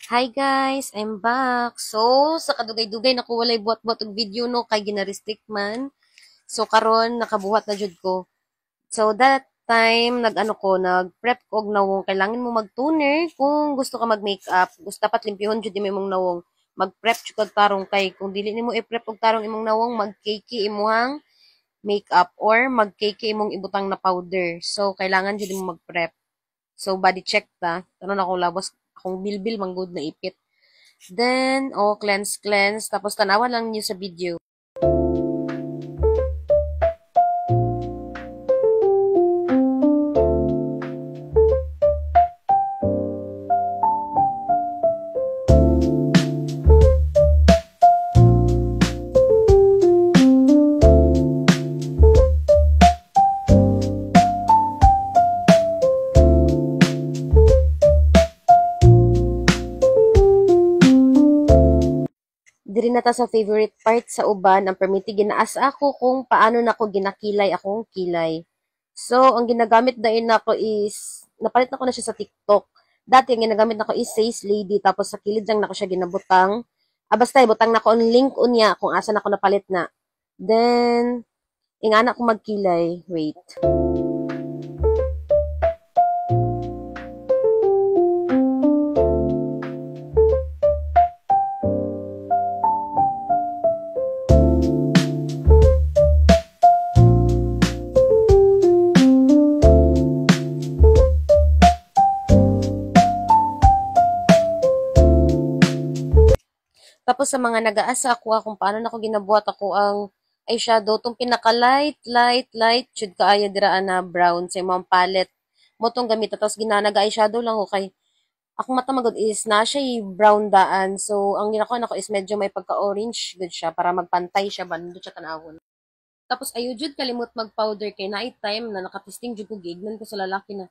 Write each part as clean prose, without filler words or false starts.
Hi guys, I'm back. So, sa kadugay-dugay naku walay buhat-buhat og video no kay gina-restrict man. So karon nakabuhat na jud ko. So that time nag-ano ko, nag-prep ko og nawong kailangan mo mag-toner kung gusto ka mag-makeup. Gusto dapat limpyhon jud imong nawong. Mag-prep jud kag tarong kay kung dili nimo i-prep og tarong imong nawong mag-cakey imong makeup or mag-cakey imong ibutang na powder. So kailangan jud mo mag-prep. So body check ta. Karon ako labas akong bilbil manggod na ipit. Then, cleanse. Tapos, tanawan lang niyo sa video. Diri na ta sa favorite part sa uban, ang permiti ginaas ako kung paano nako ginakilay akong kilay. So, ang ginagamit dahil nako is, napalit na ko na siya sa TikTok. Dati, ang ginagamit nako is Says Lady, tapos sa kilid lang nako siya ginabutang. Basta, butang nako ang link unya kung asa nako napalit na. Then, ingana ko magkilay. Wait. Tapos sa mga nag-aasa ako kung paano nako ginabuhat ako ang eyeshadow, tong pinaka light, should kaayo dira na brown sa imong palette mo tong gamit tapos ginanaga eyeshadow lang ko kay akong mata magud is na siya brown daan. So ang ginako nako is medyo may pagka-orange gud siya para magpantay siya ba nindot siya tanawon. Tapos ayo jud kalimot mag-powder kay night time na nakatisting jud ko gignan ko sa lalaki na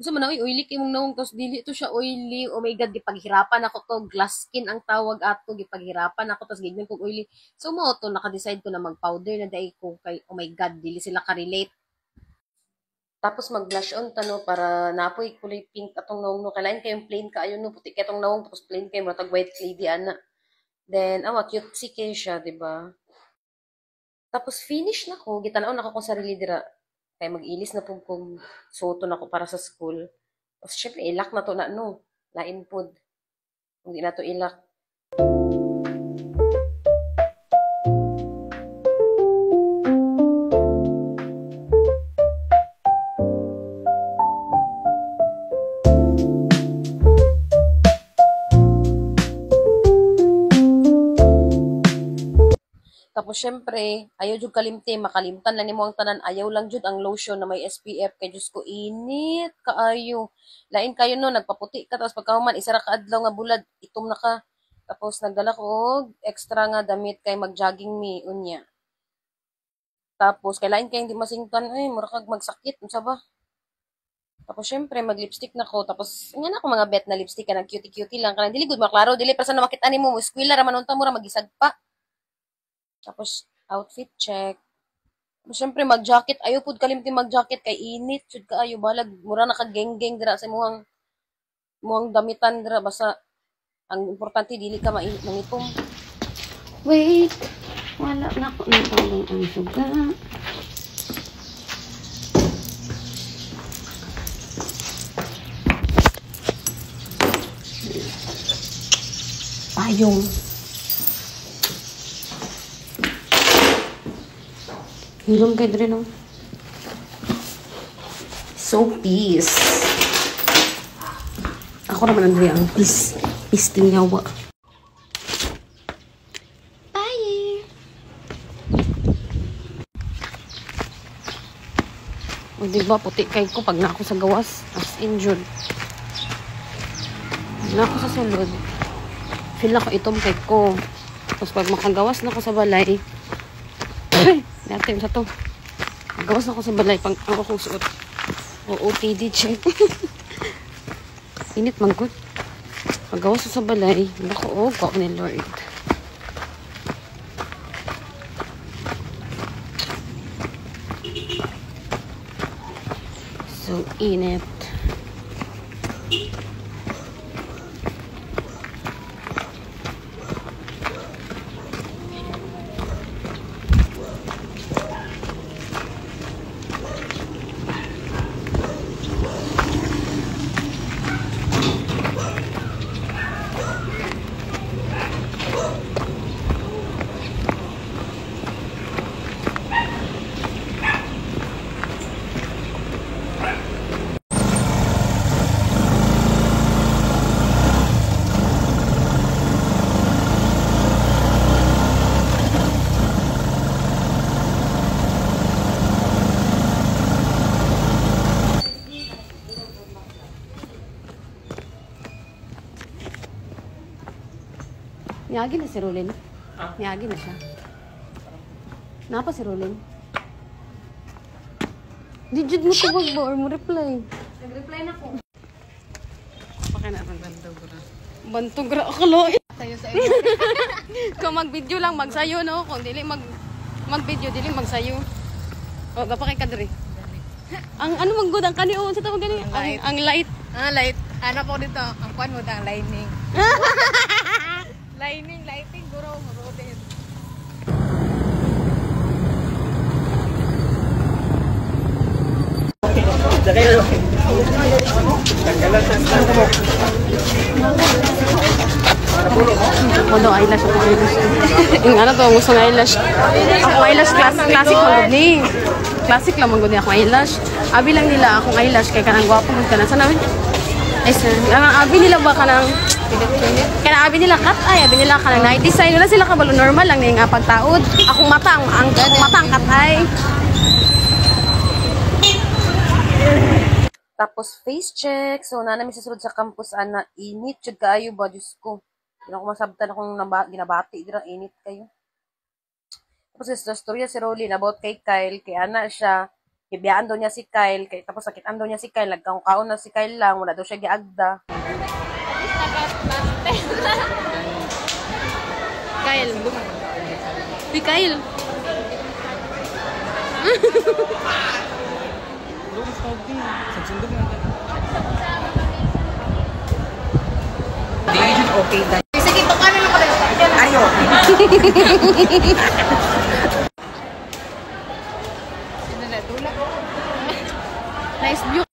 gusto man na, oily kay mong nawong tos dili to siya oily. Oh my god, gipaghirapan ako to. Glass skin ang tawag ato, gipaghirapan ako tos gignan kog oily. So mo to naka-decide ko na mag-powder na dai ko kay oh my god, dili sila ka-relate. Tapos mag-blush on tano para napoy kulay pink atong nawong no. Kalain kayong plain ka ayun no puti kay atong nawong tapos plain kay mo tag white lady ana. Then cute si kay siya, di ba? Tapos finish na ko, gitanaw na ko kung sarili dira. Kay mag-ilis na po kung suoton ako para sa school. Tapos syempre, ilak na to na no. Lain pod. Kung di na to ilak. Tapos syempre, ayaw jud kalimti, makalimtan lang nimo ang tanan, ayaw lang jud ang lotion na may SPF kay Diyos ko init kaayo. Lain kayo no, nagpaputi ka tapos pagkahuman isa ra ka adlaw nga bulad, itom na ka. Tapos nagdala ko og extra nga damit kay mag-jogging mi unya. Tapos kay kay hindi masingtan ay mura kag magsakit unsa ba? Tapos syempre mag-lipstick na ko tapos nga na ako mga bet na lipstick ka nag cutie-cutie lang kanang dili gud maklaro dili para sa na makita nimo eskwela ra man unta mo ra magisag pa. Tapos outfit check. Siyempre mag-jacket, ayaw pud kalimti mag-jacket kay init jud kaayo balag mura na ka geng-geng dira sa muhang damitan dira basta ang importante dili ka mangitom. Wait, wala na ko na tawag ang suga. Payong. Hilom kayo dre no. So peace. Ako naman ang dre ang peace. Peace tinyawa. Bye! O diba puti kay ko pag na ako sa gawas. As injured. Na ako sa sulod. Feel ako itom kay ko. Tapos pag makagawas na ako sa balay. Dati sa to. Gawas na ako sa balay pang ako kong suot. O OTD check. Init man good. Pagawas sa balay. Naku, ko ni Lord. So init. Niyagi na si Rolin. Niyagi na siya. Napa si Rolin? Di jud mo tubag ba or mo reply? Nag-reply na ko. Pakay na bantog ra akalo. Tayo sa inyo. Kung mag-video lang magsayo no, kung dili mag-video dili magsayo. O gapa kay kadre. Ang ano manggod ang kani sa tawag gani? Ang light. Light. Ano po dito? Ang kwan mo ang lining. Lighting, guro. Rotate. Modo eyelash ako eyelash. Yung ano to, gusto ng eyelash. Ako eyelash classic manggod ni. Classic lang manggod ni ako eyelash. Abi lang nila akong eyelash kay kanang gwapo mo ka na. Sana ay sir, ang abi nila ba kanang kana abi nila cut ay abi nila kanang night design wala sila kabalo normal lang ning pagtaod. Akong mata ang cut ay. Tapos face check. So na namin sa sulod sa campus ana init jud kaayo ba Diyos ko. Hindi ako masabtan akong ginabati dira init kayo. Tapos sa storya si Rolly about kay Kyle kay ana siya ibiyaan daw niya si Kyle kay tapos sakitan daw niya si Kyle nagkaon na si Kyle lang wala daw siya giagda. Kyle. Uy, Kyle. Okay na. Sige, paano lang pala yung Ayo. Nice view.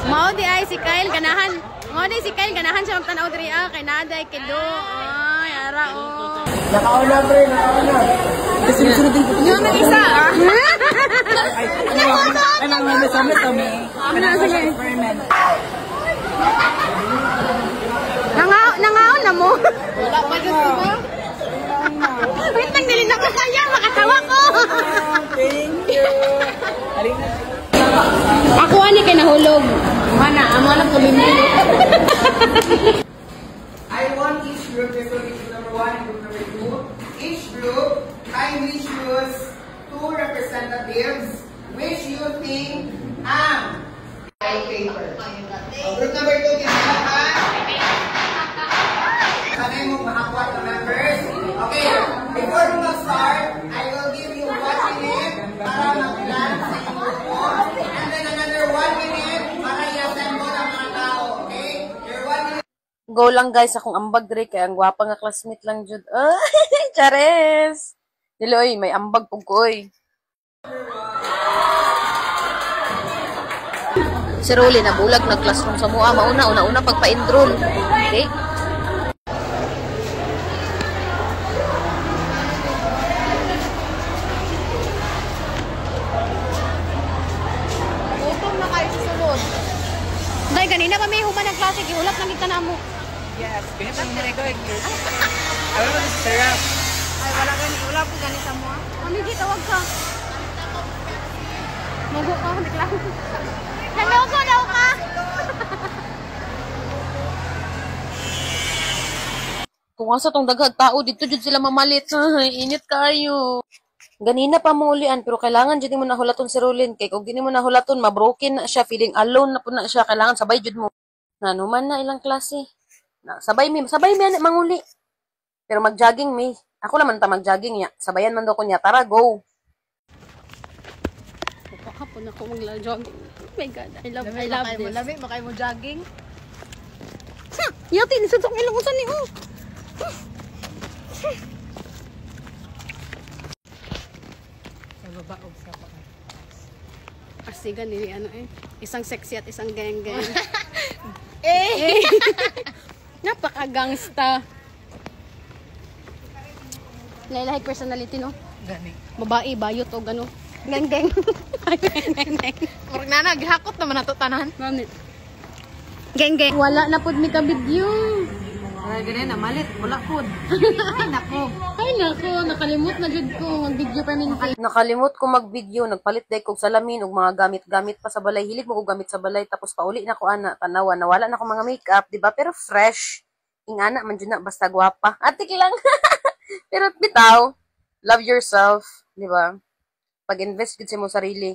Mao di ay si Kyle ganahan. Mao di si Kyle ganahan siya magtanaw diri kay naday kido. Ay, ara oh. Nakauna pre, nakauna. Kasi sunod din ko. Yung nang isa. Ay, mga samit kami. Ano sige. Experiment. Nangaon na mo. wala pa dyan ba? Wait lang nili nakakaya makatawa ko. Thank you. Halina. Ako ani kay nahulog. Mana, amo lang kulimili. I want each group, this will be group number 1 and group number 2. Each group kindly choose 2 representatives which you think ang paper. Group number 2, kinakahan. Sanay mo makakuha ng members. Okay, before we mag-start, I will give you 1 minute para mag-plan sa inyong grupo. And then another 1 minute para i-assemble ang mga tao. Okay? Your 1 minute. Go lang guys akong ambag diri kay ang gwapa nga classmate lang jud. Chares. Diloy may ambag pug ko oy. Si Rolly na bulag nag classroom sa mua una pagpa-enroll. Okay? Utom na kayo sa sulod. Dai ganina pa may human ang klase gihulap lang kita na mo. Yes, ganito yung nag-go. Alam mo, this is syrup. Ay, wala po ganit sa mo. Mami, di tawag ka. Mugo ka, hindi lang. Hello ko daw ka. Kung asa tong daghag tao dito jud sila mamalit. Ay, init kayo. Ganina pa muulian pero kailangan jud mo nahulaton si Rolin kay kung dili mo nahulaton mabroken na siya feeling alone na po na siya kailangan sabay jud mo. Nanuman na ilang klase. Na, sabay mi manguli. Pero mag-jogging mi. Ako naman ta mag-jogging ya. Sabayan man daw ko niya. Tara, go. Kapon ako magla-jogging. Oh my God, I love this. Labi, makay mo jogging. Yati, nisatok ilang usan ni oh. Sa baba o sa baba. Asigan ni ano isang sexy at isang geng-geng. Eh! Napaka-gangsta. Lahi-lahi personality, no? Gani. Babae, bayot o gano. Geng-geng. Murag na naghakot naman nato tanan. Mamit. Geng-geng. Wala na pod mi ka video. Ay, gani na malit. Wala pod. Ay, nako. Ay nako, nakalimot na jud ko ang video pa min. Nakalimot ko mag-video. Nagpalit day kog salamin ug mga gamit-gamit pa sa balay. Hilig mo ko gamit sa balay. Tapos pauli na ko ana. Tanawa. Nawala na ko mga makeup. Diba? Pero fresh. ingana man dyan na, basta gwapa. Atik lang. Pero bitaw, love yourself, di ba? Pag-invest gid sa mo sarili.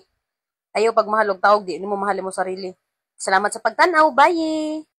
Ayaw pag mahalog taog, di mo mahalin mo sarili. Salamat sa pagtanaw. Bye!